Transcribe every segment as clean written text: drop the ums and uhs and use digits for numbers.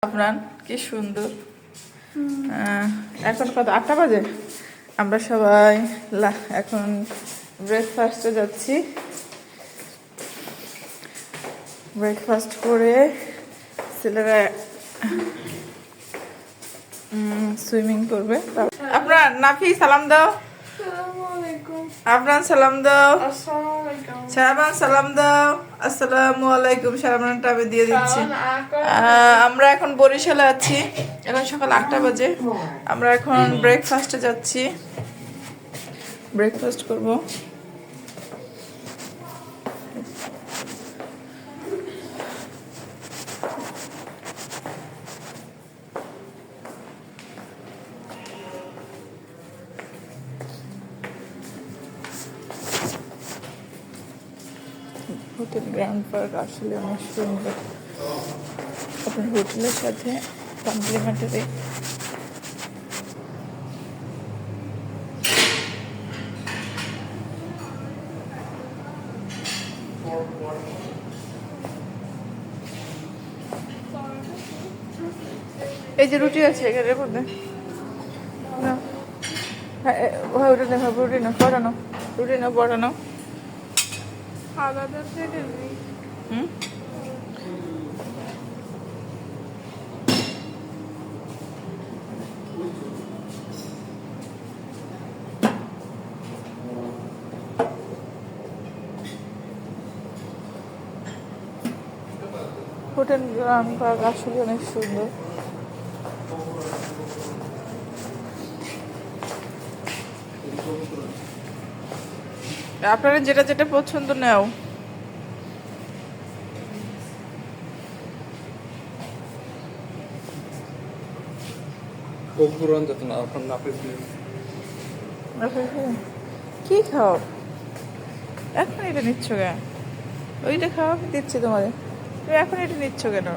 আপনার কি সুন্দর। এখন কত 8টা বাজে। আমরা সবাই এখন ব্রেকফাস্টে যাচ্ছি। ব্রেকফাস্ট করে ছেলেরা সুইমিং করবে। আপনার নাফি সালাম দাও। আফরান সালাম দাও। শাহবান সালাম দাও। আসসালামু আলাইকুম। শাহবানটা আমি দিয়ে দিচ্ছি। আমরা এখন বরিশালে আছি। এখন সকাল 8টা বাজে। আমরা এখন ব্রেকফাস্টে যাচ্ছি। ব্রেকফাস্ট করব। হোটেল গ্র্যান্ড পার্ক আসলে অনেক সুন্দর। আপনার হোটেলের সাথে কমপ্লিমেন্টারি এই যে রুটি আছে এখানের মধ্যে না। হ্যাঁ রুটি না খাবো, রুটি না পড়ানো, রুটি না পড়ানো। হুম হোটেল গ্র্যান্ড পার্ক আসলে অনেক সুন্দর। আপনারা যেটা যেটা পছন্দ নেও। কি খাও এখন? এটা নিচ্ছ কেন? ওইটা খাওয়া দিচ্ছি তোমাদের, তুমি এখন এটা নিচ্ছ কেন?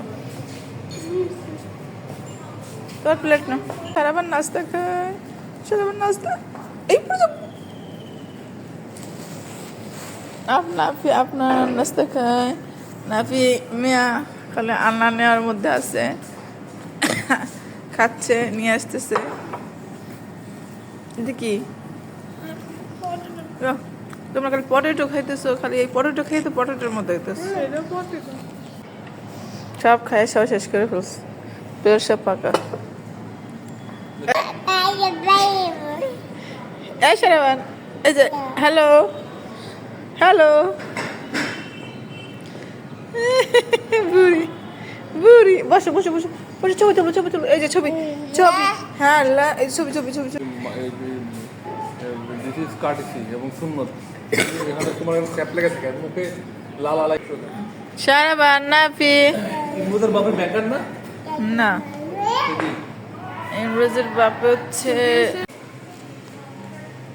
তোর প্লেট না। আবার নাস্তা খায়, আবার নাস্তা এই নাফি আপনার নাস্তা খায়। নাফি মিয়া খালি আন্না নেওয়ার মধ্যে আছে, খাচ্ছে, নিয়ে আসতেছে। এটা কি? তোমরা খালি পটেটো খাইতেছো, খালি এই পটেটো খেয়ে তো পটেটোর মধ্যে হইতেছো। সব খায়, সব শেষ করে ফেলছে, পেট সব পাকা। এই শাহবান, এই যে হ্যালো হ্যালো বুড়ি বুড়ি, বসো বসো বসো বসো, ছবি তুলো ছবি তুলো। এই যে ছবি ছবি, হ্যাঁ এই ছবি ছবি ছবি ছবি। দিস ইজ কার্টিসি এবং সুন্নত। এখানে তোমার ক্যাপ লেগে থাকে মুখে লাল আলাই। শাহবান নাফি ইমরোজের বাপের ব্যাকার না? না, ইমরোজের বাপে হচ্ছে।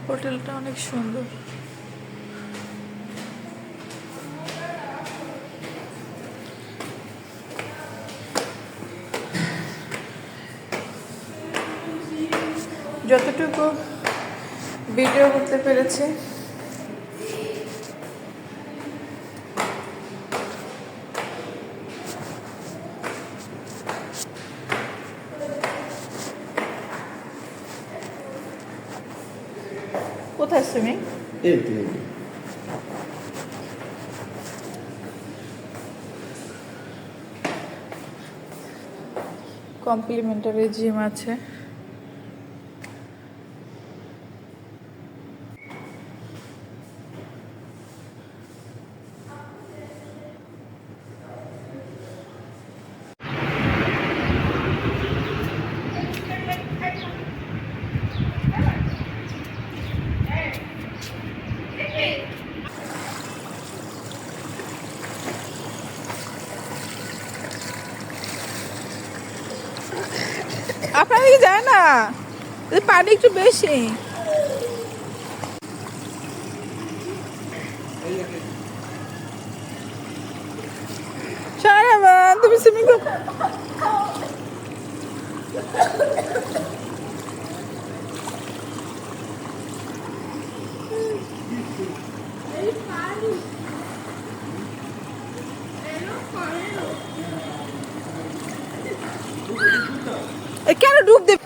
হোটেলটা অনেক সুন্দর। যতটুকু ভিডিও করতে পেরেছি কোথায় সুইমিং? কমপ্লিমেন্টারি জিম আছে। আপনার দিকে যায় না, পানি একটু বেশি। শাহবান তুমি সুইমিং করো। কেন ডুব দেবে?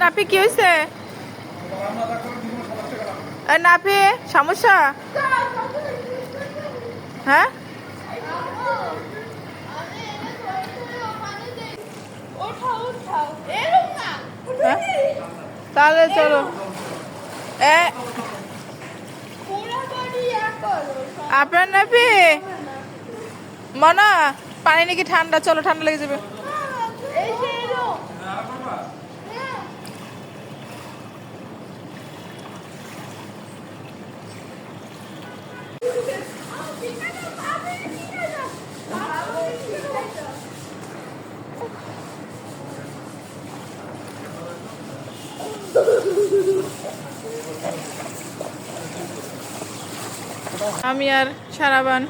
নাপি কি হয়েছে? নাপি সমস্যা? হ্যাঁ তাহলে চলো। আপনার নাপি মনা পানি নাকি ঠান্ডা, চলো ঠান্ডা লেগে যাবে। আমি আর সারাবান,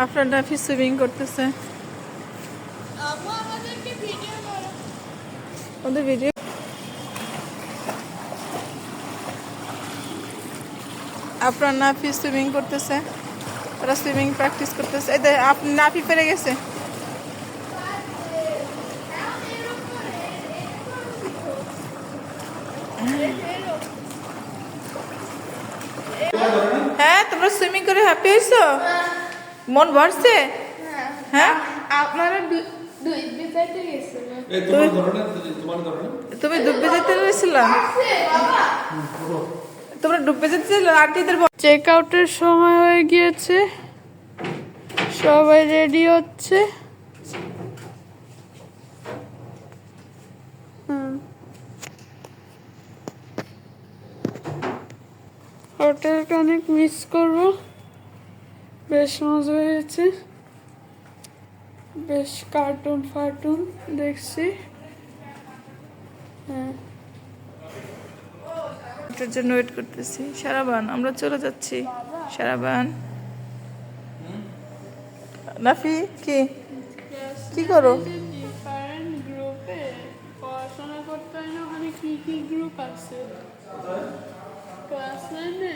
আপনার নাফি সুইমিং করতেছে। ওদের ভিডিও আপনার নাফি সুইমিং করতেছে, ওরা সুইমিং প্র্যাকটিস করতেছে। এই যে আপনি নাফি পেরে গেছে। হ্যাঁ তোমরা সুইমিং করে হ্যাপি হয়েছো? মন ভরছে? হ্যাঁ আপনারা তুমি ডুববে যেতে গেছিল? তোমরা ডুববে যেতেছিল আন্টিদের? চেক আউটের সময় হয়ে গিয়েছে, সবাই রেডি হচ্ছে। হোটেলকে অনেক মিস করবো, বেশ মজা হয়েছে, বেশ কার্টুন ফার্টুন দেখছি। হ্যাঁ এটার জন্য ওয়েট করতেছি। সারাবান আমরা চলে যাচ্ছি। সারাবান নাফি কি কি করো? ডিফারেন্ট গ্রুপে পড়াশোনা করতে হয় না? ওখানে কি কি গ্রুপ আছে ক্লাস 9-এ?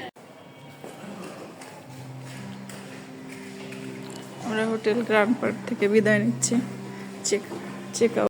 আমরা হোটেল গ্র্যান্ড পার্ক থেকে বিদায় নিচ্ছি। Check out.